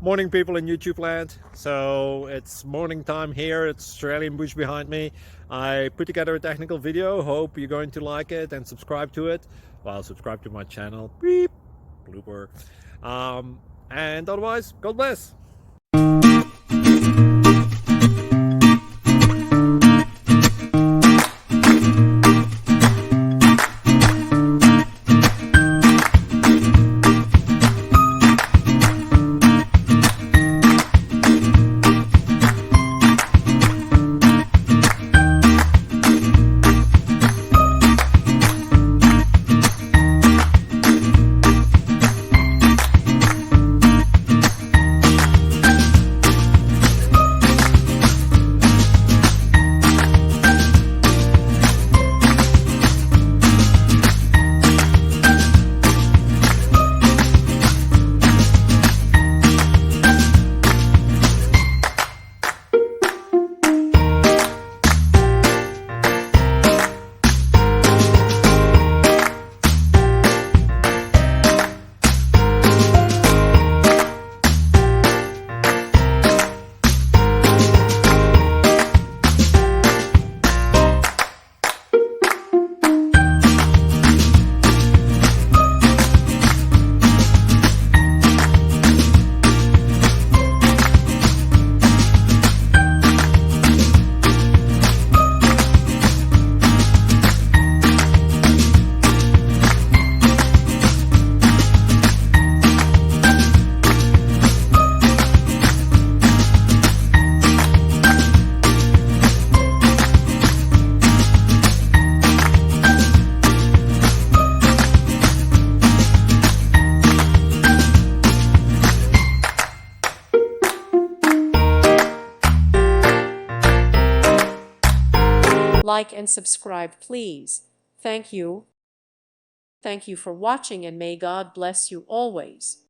Morning, people in YouTube land. So it's morning time here. It's Australian bush behind me. I put together a technical video. Hope you're going to like it and subscribe to it. Well, subscribe to my channel. Beep. Blooper. And otherwise, God bless. Like and subscribe, please. Thank you. Thank you for watching, and may God bless you always.